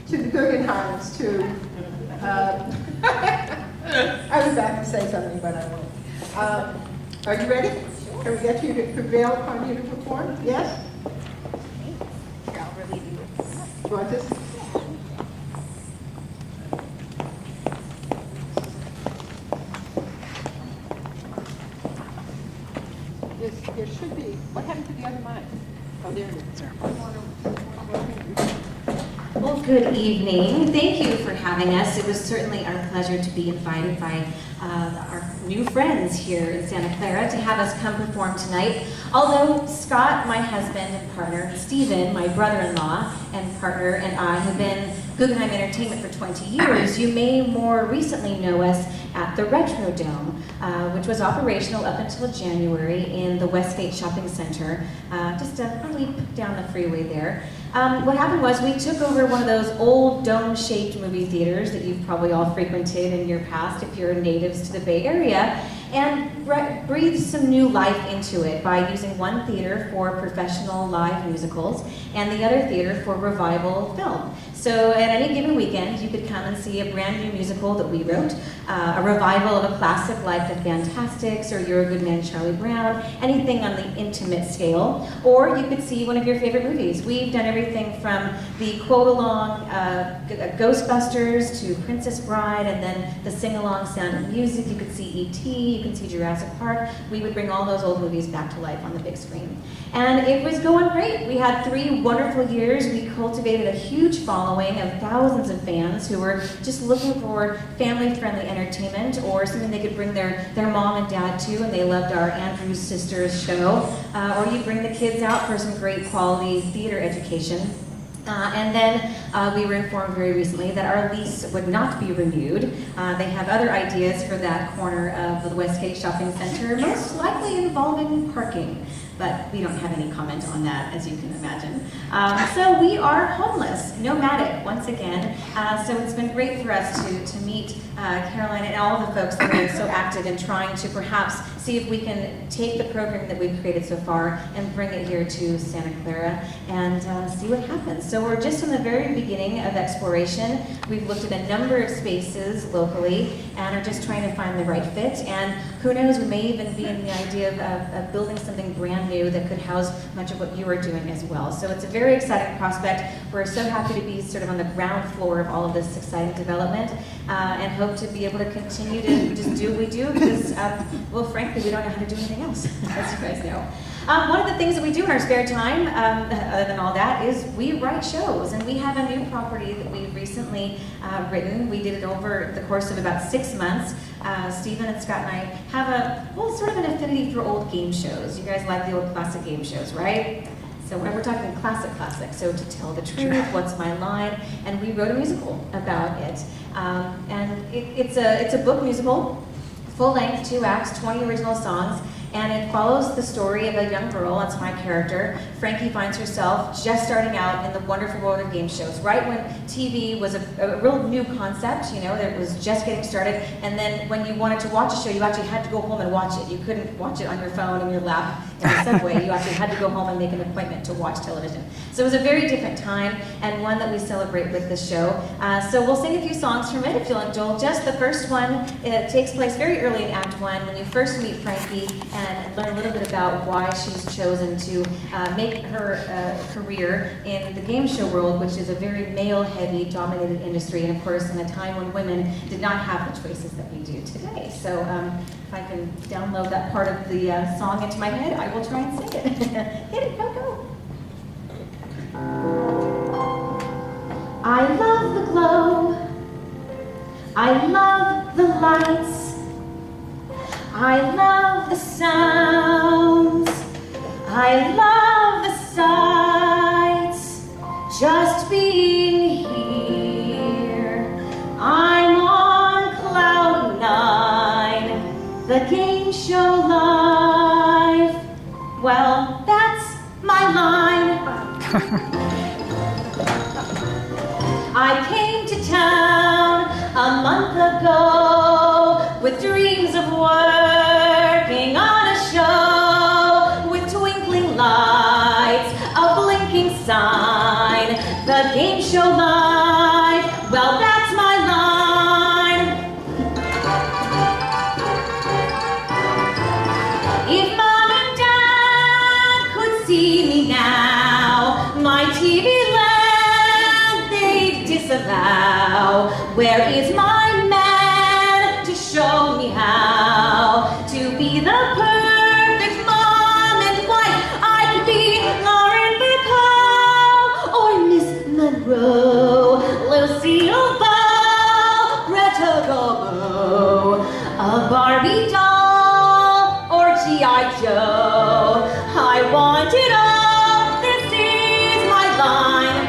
to the Guggenheims, to, I was about to say something, but I won't. Are you ready? Can we get you to prevail upon you to perform? Yes? I'll relieve you. Do you want this? There should be, what happened to the other mic? Oh, there it is. Well, good evening. Thank you for having us. It was certainly our pleasure to be invited by our new friends here in Santa Clara to have us come perform tonight. Although Scott, my husband and partner, Stephen, my brother-in-law and partner, and I have been Guggenheim Entertainment for 20 years, you may more recently know us at the Retro Dome, which was operational up until January in the Westgate Shopping Center, just a leap down the freeway there. What happened was we took over one of those old dome-shaped movie theaters that you've probably all frequented in your past if you're natives to the Bay Area, and breathed some new life into it by using one theater for professional live musicals and the other theater for revival film. So at any given weekend, you could come and see a brand new musical that we wrote, a revival of a classic like The Fantastics or You're a Good Man, Charlie Brown, anything on the intimate scale, or you could see one of your favorite movies. We've done everything from the quote-along Ghostbusters to Princess Bride, and then the sing-along Sound of Music. You could see E.T., you can see Jurassic Park. We would bring all those old movies back to life on the big screen. And it was going great. We had 3 wonderful years. We cultivated a huge following of thousands of fans who were just looking for family-friendly entertainment or something they could bring their mom and dad to, and they loved our Andrews Sisters show. Or you bring the kids out for some great quality theater education. And then we were informed very recently that our lease would not be renewed. They have other ideas for that corner of the Westgate Shopping Center, most likely involving parking. But we don't have any comment on that, as you can imagine. So we are homeless, nomadic, once again. So it's been great for us to meet Caroline and all the folks that are so active in trying to perhaps see if we can take the program that we've created so far and bring it here to Santa Clara and see what happens. So we're just in the very beginning of exploration. We've looked at a number of spaces locally and are just trying to find the right fit. And who knows, we may even be in the idea of building something brand new that could house much of what you are doing as well. So it's a very exciting prospect. We're so happy to be sort of on the ground floor of all of this exciting development and hope to be able to continue to just do what we do because, well, frankly, we don't know how to do anything else, as you guys know. One of the things that we do in our spare time, other than all that, is we write shows, and we have a new property that we've recently written. We did it over the course of about 6 months. Stephen and Scott and I have sort of an affinity for old game shows. You guys like the old classic game shows, right? So we're talking classic. So To Tell the Truth, What's My Line, and we wrote a musical about it. And it's a book musical, full length, 2 acts, 20 original songs. And it follows the story of a young girl, that's my character. Frankie finds herself just starting out in the wonderful world of game shows, right when TV was a real new concept, you know, that was just getting started. And then when you wanted to watch a show, you actually had to go home and watch it. You couldn't watch it on your phone in your lap in the subway. You actually had to go home and make an appointment to watch television. So it was a very different time, and one that we celebrate with this show. So we'll sing a few songs from it if you'll indulge us. The first one, it takes place very early in Act 1 when you first meet Frankie and learn a little bit about why she's chosen to make her career in the game show world, which is a very male-heavy, dominated industry, and of course in a time when women did not have the choices that we do today. So if I can download that part of the song into my head, I will try and sing it. Hit it, go. I love the glow, I love the lights, I love the sounds, I love the sights, just being here. I'm on cloud 9, the game show live. Well, that's my line. I came to town a month ago with dreams of working on a show with twinkling lights, a blinking sign, the game show live. Where is my man to show me how to be the perfect mom and wife? I could be Lauren Bacall or Miss Monroe, Lucille Ball, Greta Garbo, a Barbie doll or G.I. Joe. I want it all. This is my line.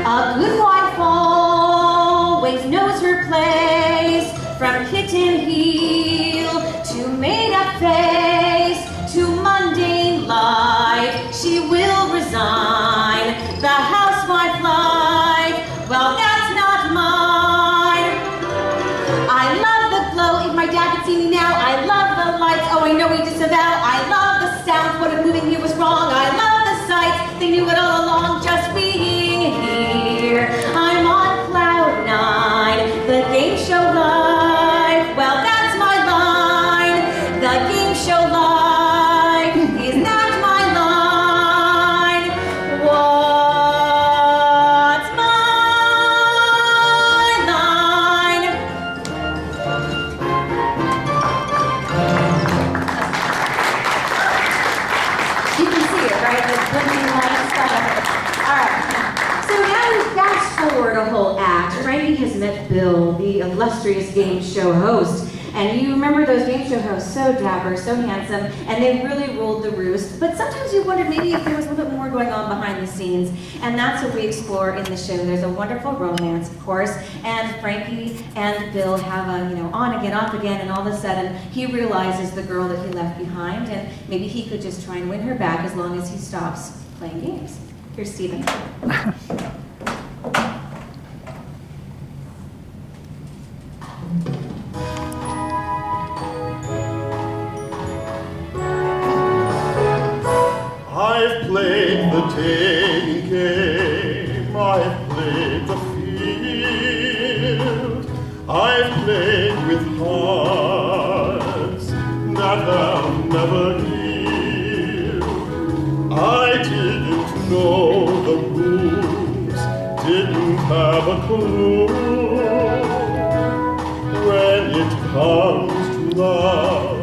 A good wife always knows her place, from kitten heel to made-up face to mundane life. She will resign the housewife life. Well, that's not mine. I love the glow. If my dad could see me now, I love the lights. Oh, I know he disavow. I love the sound. What if moving here was wrong? I love the sights. They knew it all along, just being here. I'm on cloud nine. The game show life. Well, that's my line. The game show life is not my line. What's my line? You can see it, right? The blinking lights. All right. So now we fast forward a whole act. Frankie has met Bill, the illustrious game show host. And you remember those game show hosts, so dapper, so handsome, and they really ruled the roost. But sometimes you wonder maybe if there was a little bit more going on behind the scenes. And that's what we explore in the show. There's a wonderful romance, of course, and Frankie and Bill have a, on again, off again, and all of a sudden he realizes the girl that he left behind, and maybe he could just try and win her back as long as he stops playing games. Here's Stephen. I've played the taking game, I've played the field, I've played with hearts that have never healed. I didn't know the rules, didn't have a clue. When it comes to love,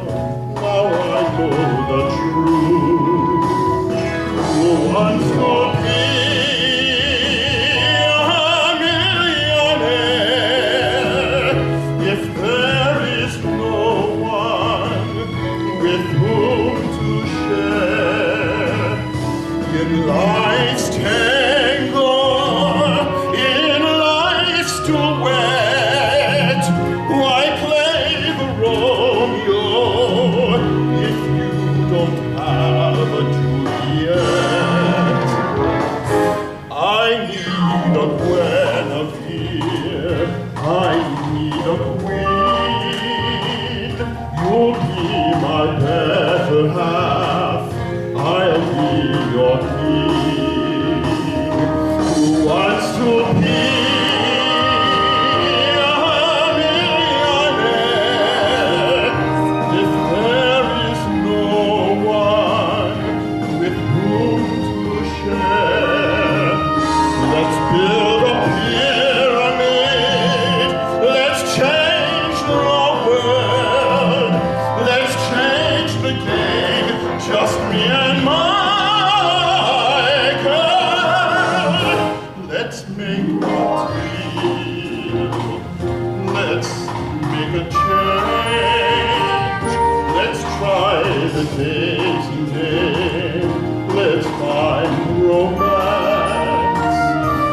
now I know the truth. Who wants to be a millionaire if there is no one with whom to share in life's tangle, in life's duet? Why play the Romeo if you don't have a Juliet? I need a Guinevere, I need a queen. You'll be my better half, I'll be your king. Who wants to be a millionaire if there is no one with whom to share? Let's build a pyramid. Let's change the world. Let's change the game. Just me and my girl. Let's make a deal. Let's make a change. Let's try the dating game. Let's find romance.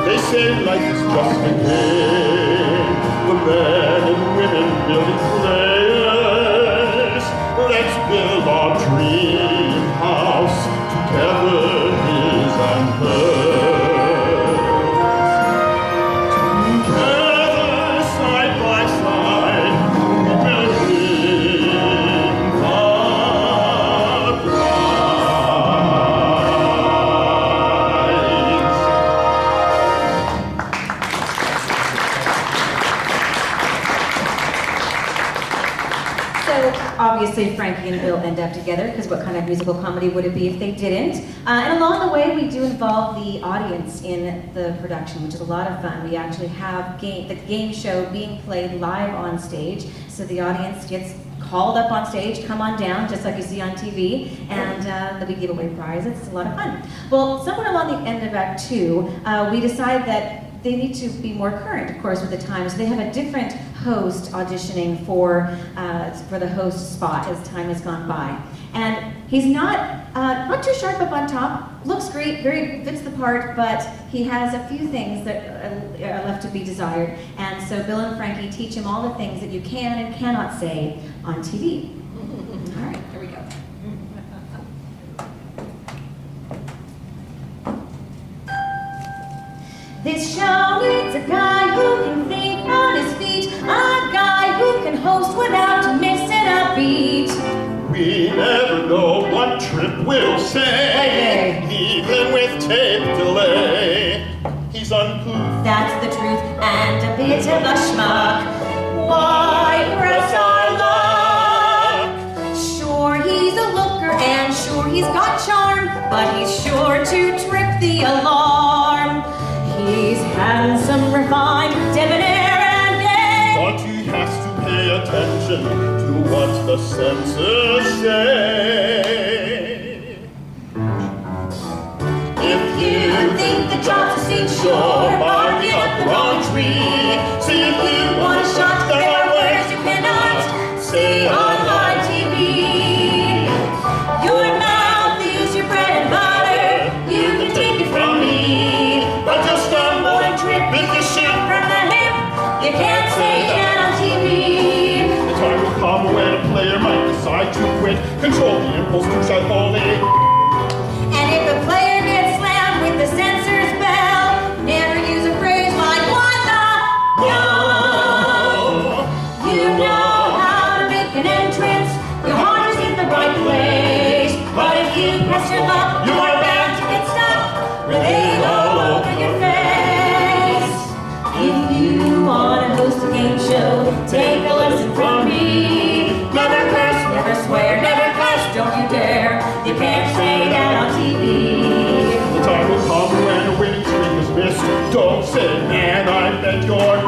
They say life is just a game. The men and women building players. Let's build our dream house together, his and hers. Together, side by side, we will win the prize. obviously Frankie and Bill end up together, because what kind of musical comedy would it be if they didn't? And along the way, we do involve the audience in the production, which is a lot of fun. We actually have the game show being played live on stage, so the audience gets called up on stage, come on down, just like you see on TV, and then we give away prizes. It's a lot of fun. Well, somewhere along the end of Act 2, we decide that they need to be more current, of course, with the times. So they have a different host auditioning for the host spot as time has gone by. And he's not too sharp up on top, looks great, very fits the part, but he has a few things that are left to be desired. And so Bill and Frankie teach him all the things that you can and cannot say on TV. All right, here we go. This show needs a guy who can think on his feet, a guy who can host without missing a beat. We never know what Trip will say, even with tape delay. He's uncouth. That's the truth, and a bit of a schmuck. Why press our luck? Sure, he's a looker, and sure he's got charm, but he's sure to trip the alarm. He's handsome, refined, debonair, and gay, But he has to pay attention to what the censors say. If you think the job's a cinch, you're barking up the wrong tree. See if you want a shot, there are words you cannot say on live TV. Your mouth is your bread and butter, you can take it from me. But just a one trip with the shit from the hip, you can't say that on TV. The time will come when a player might decide to quit, control the impulse to shout holy. And if the player gets slammed with the censor's bell, never use a phrase like what the no. You know how to make an entrance, your heart is in the right place. But if you press your luck, you are bound to get stuck with it all over your face. If you want to host a game show, take a lesson from me. Never curse, never swear, never cuss, don't you dare. You can't say that on TV. The time will come when a winning streak is missed. Don't say, man, I bet you're.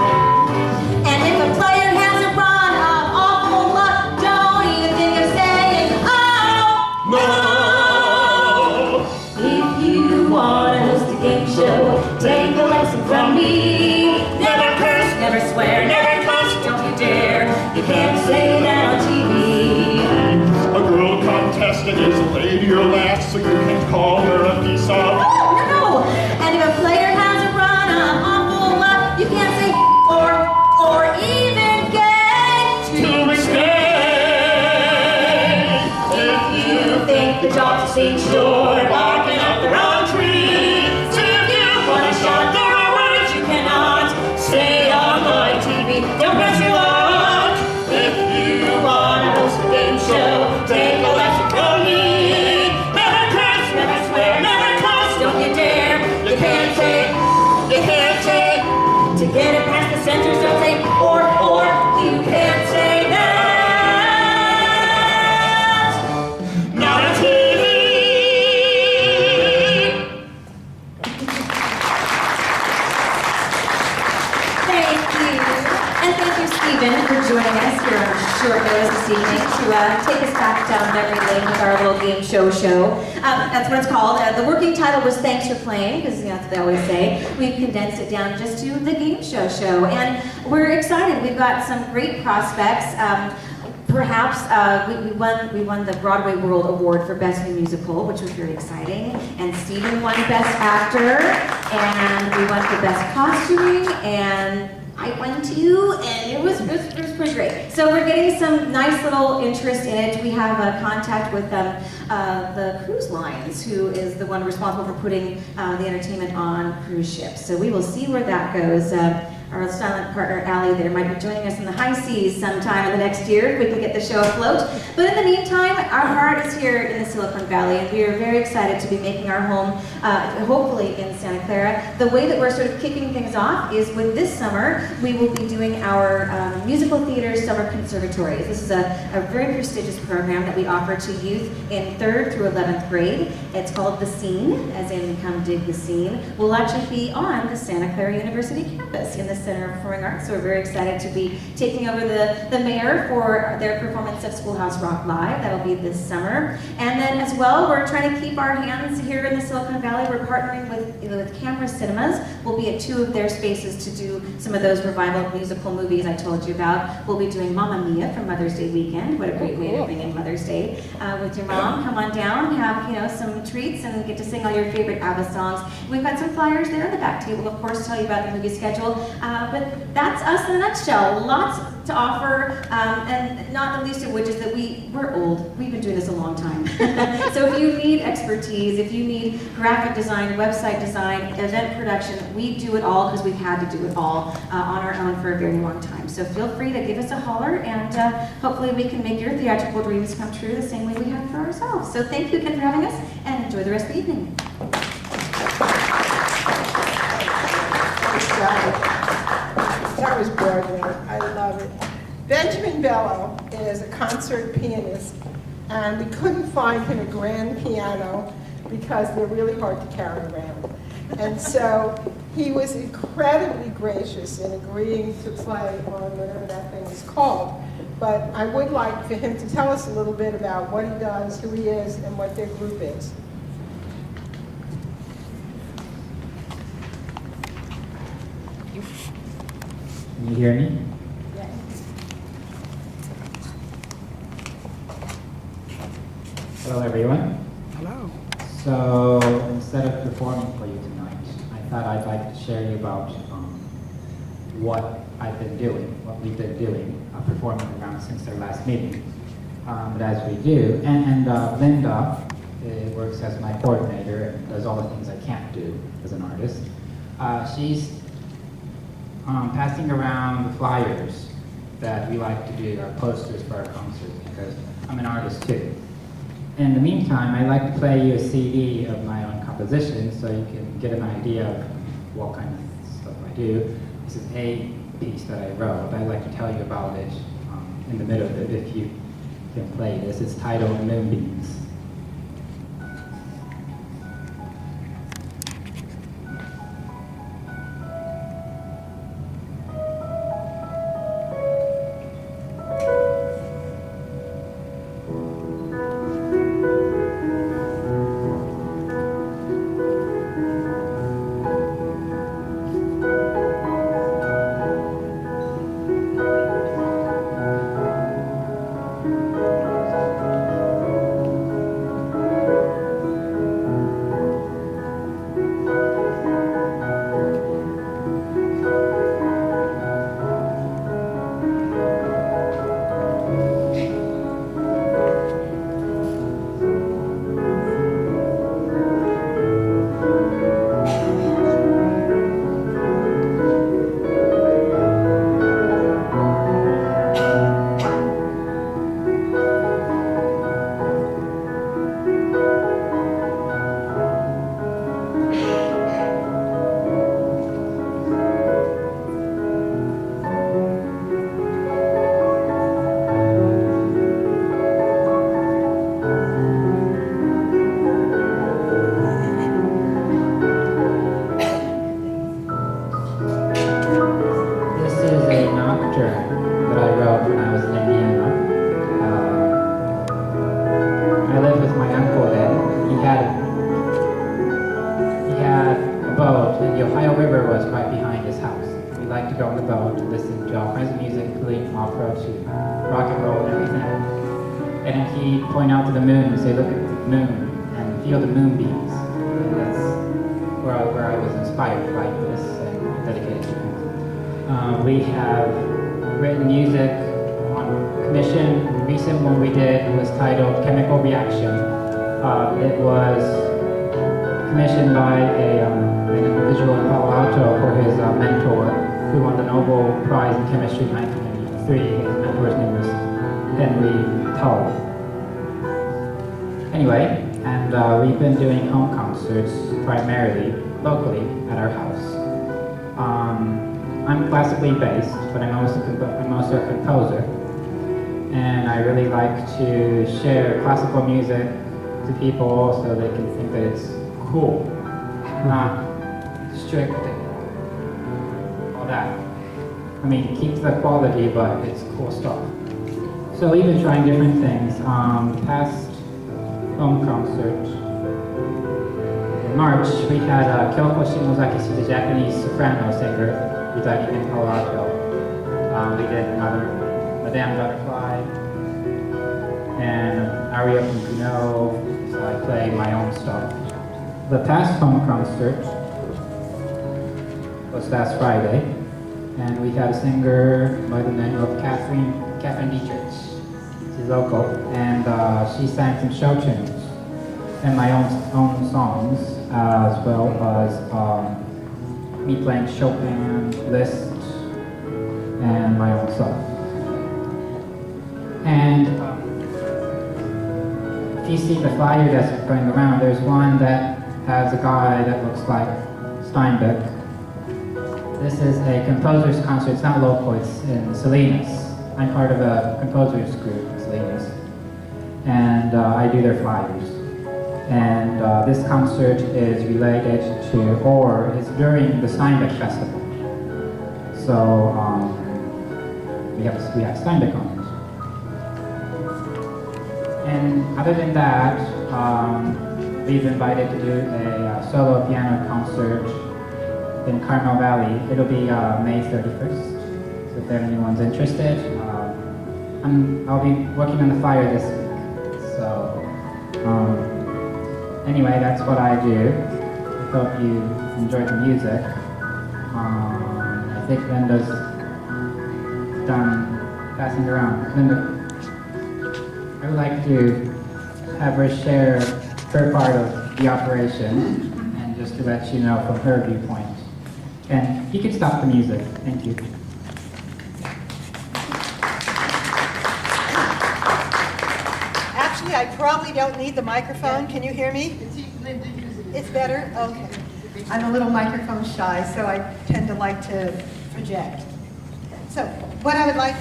And if a player has a run of awful luck, don't even think of saying, oh, No! If you want to host a game show, take a lesson from me. Never curse, never swear, never cuss, don't you dare. You can't say that on TV. A girl contestant is a lady or lass, so you can call her a piece of. Oh, no! And if a player has a run of awful luck, you can't say or even get To mistake. If you think the job's a cinch, you're barking up the wrong tree. So if you want a shot, there are words you cannot say on live TV. Don't press your luck. If you want to host a game show, take a lesson from me. Never curse, never swear, never cuss, don't you dare. You can't say, to get it past the censors, don't say or, you can't say that. Not on TV. Thank you. And thank you, Stephen, for joining us here on short notice this evening to take us back down memory lane with our little game show. That's what it's called. The working title was Thanks for Playing, because that's what they always say. We've condensed it down just to the game show. And we're excited. We've got some great prospects. Perhaps we won the Broadway World Award for Best New Musical, which was very exciting. And Stephen won Best Actor, and we won for Best Costuming, and I won too, and it was pretty great. So we're getting some nice little interest in it. We have a contact with the cruise lines, who is the one responsible for putting the entertainment on cruise ships. So we will see where that goes. our silent partner, Allie, there might be joining us in the high seas sometime in the next year if we can get the show afloat. But in the meantime, our heart is here in the Silicon Valley, and we are very excited to be making our home, hopefully in Santa Clara. The way that we're sort of kicking things off is with this summer, we will be doing our musical theater summer conservatories. This is a very prestigious program that we offer to youth in 3rd through 11th grade. It's called The Scene, as in come dig the scene. We'll actually be on the Santa Clara University campus in the Center of Performing Arts, so we're very excited to be taking over the mayor for their performance of Schoolhouse Rock Live. That'll be this summer. And then as well, we're trying to keep our hands here in the Silicon Valley. We're partnering with Camera Cinemas. We'll be at 2 of their spaces to do some of those revival musical movies I told you about. We'll be doing Mamma Mia for Mother's Day weekend. What a great way to bring in Mother's Day with your mom. Come on down, have some treats, and get to sing all your favorite ABBA songs. We've got some flyers there at the back table, of course, to tell you about the movie schedule. But that's us in a nutshell. Lots to offer, and not the least of which is that we're old. We've been doing this a long time. So if you need expertise, if you need graphic design, website design, event production, we do it all because we've had to do it all on our own for a very long time. So feel free to give us a holler, and hopefully we can make your theatrical dreams come true the same way we have for ourselves. So thank you again for having us, and enjoy the rest of the evening. That was brilliant. I love it. Benjamin Bello is a concert pianist, and we couldn't find him a grand piano because they're really hard to carry around. And so he was incredibly gracious in agreeing to play on whatever that thing is called. But I would like for him to tell us a little bit about what he does, who he is, and what their group is. Can you hear me? Yes. Hello, everyone. Hello. So instead of performing for you tonight, I thought I'd like to share you about what I've been doing, what we've been doing, performing around since our last meeting. But as we do, and Linda works as my coordinator and does all the things I can't do as an artist. She's passing around the flyers that we like to do, our posters for our concerts, because I'm an artist too. In the meantime, I'd like to play you a CD of my own composition so you can get an idea of what kind of stuff I do. This is a piece that I wrote. I'd like to tell you about it in the middle of it if you can play this. It's titled Moonbeams. Point out to the moon and say, look at the moon, and feel the moonbeams. And that's where I was inspired by this and dedicated to it. We have written music on commission. The recent one we did was titled Chemical Reaction. It was commissioned by an individual in Palo Alto for his mentor, who won the chemistry in 1993, his mentor's name was Henry Tull. Anyway, and we've been doing home concerts primarily locally at our house. I'm classically based, but I'm also a composer, and I really like to share classical music to people so they can think that it's cool, not strict, all that. I mean, it keeps the quality, but it's cool stuff. So we've been trying different things. The past home concert in March, we had Kyoko Shimozaki. She's a Japanese soprano singer residing in Colorado. We did another Madame Butterfly and Aria from Gounod, so I play my own stuff. The past home concert was last Friday, and we had a singer by the name of Catherine Dietrich. She's local, and she sang some show tunes and my own songs, as well as me playing Chopin, Liszt, and my own stuff. And if you see the flyer that's going around, there's one that has a guy that looks like Steinbeck. This is a composer's concert. It's not local, it's in Salinas. I'm part of a composers group in Salinas, and I do their flyers. And this concert is related to, or is during the Steinbeck Festival. So we have Steinbeck on it. And other than that, we've invited to do a solo piano concert in Carmel Valley. It'll be May 31st. So if anyone's interested, I'll be working on the flyer this week. So anyway, that's what I do. I hope you enjoyed the music. I think Linda's done passing around. Linda, I would like to have her share her part of the operation, and just to let you know from her viewpoint. And you can stop the music. Thank you. Actually, I probably don't need the microphone. Can you hear me? It's better? Okay. I'm a little microphone shy, so I tend to like to project. So what I would like,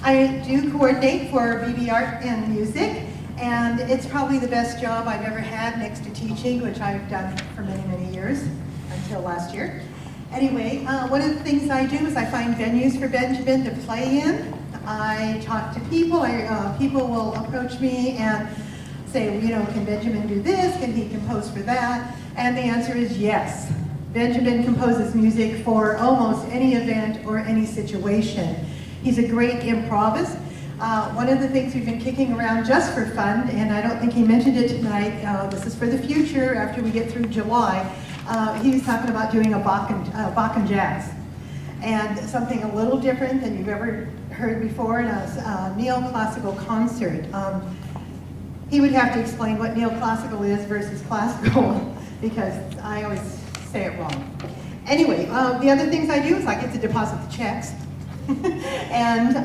I do coordinate for BB Art and Music, and it's probably the best job I've ever had next to teaching, which I've done for many, many years, until last year. Anyway, one of the things I do is I find venues for Benjamin to play in. I talk to people. People will approach me and say, you know, can Benjamin do this? Can he compose for that? And the answer is yes. Benjamin composes music for almost any event or any situation. He's a great improvist. One of the things we've been kicking around just for fun, and I don't think he mentioned it tonight, this is for the future after we get through July, he was talking about doing a Bakken jazz. And something a little different than you've ever heard before in a neoclassical concert. He would have to explain what neoclassical is versus classical, because I always say it wrong. Anyway, the other things I do is I get to deposit the checks and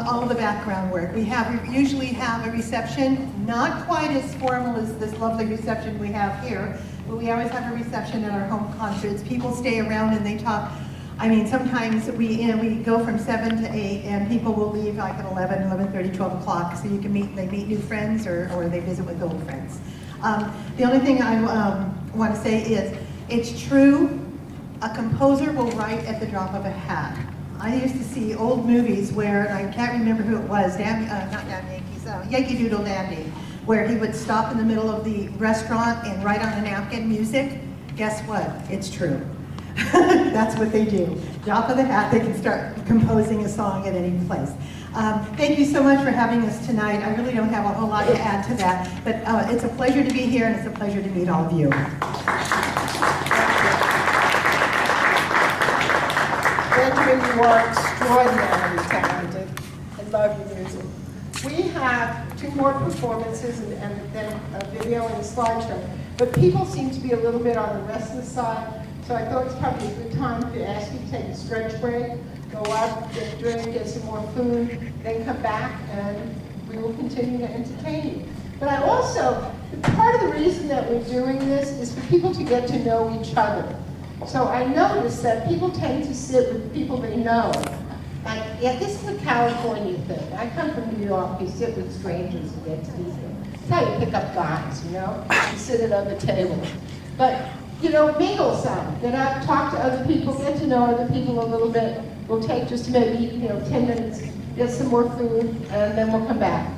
all the background work. We usually have a reception, not quite as formal as this lovely reception we have here, but we always have a reception at our home concerts. People stay around and they talk. I mean, sometimes we go from 7 to 8, and people will leave like at 11, 11:30, 12 o'clock, so you can they meet new friends or they visit with old friends. The only thing I want to say is, it's true, a composer will write at the drop of a hat. I used to see old movies where, I can't remember who it was, Yankee Doodle Dandy, where he would stop in the middle of the restaurant and write on a napkin music. Guess what? It's true. That's what they do. Drop of the hat, they can start composing a song at any place. Thank you so much for having us tonight. I really don't have a whole lot to add to that, but it's a pleasure to be here, and it's a pleasure to meet all of you. Benjamin, you are extraordinarily talented. I love your music. We have 2 more performances and then a video and a slideshow, but people seem to be a little bit on the restless side. So I thought it's probably a good time to ask you to take a stretch break, go up, get a drink, get some more food, then come back, and we will continue to entertain you. But I also, part of the reason that we're doing this is for people to get to know each other. So I noticed that people tend to sit with people they know. And yeah, this is a California thing. I come from New York, you sit with strangers and get to meet them. It's how you pick up guys, you know? You sit at other tables. But, you know, mingle some. Get out, talk to other people, get to know other people a little bit. We'll take just maybe, 10 minutes, get some more food, and then we'll come back.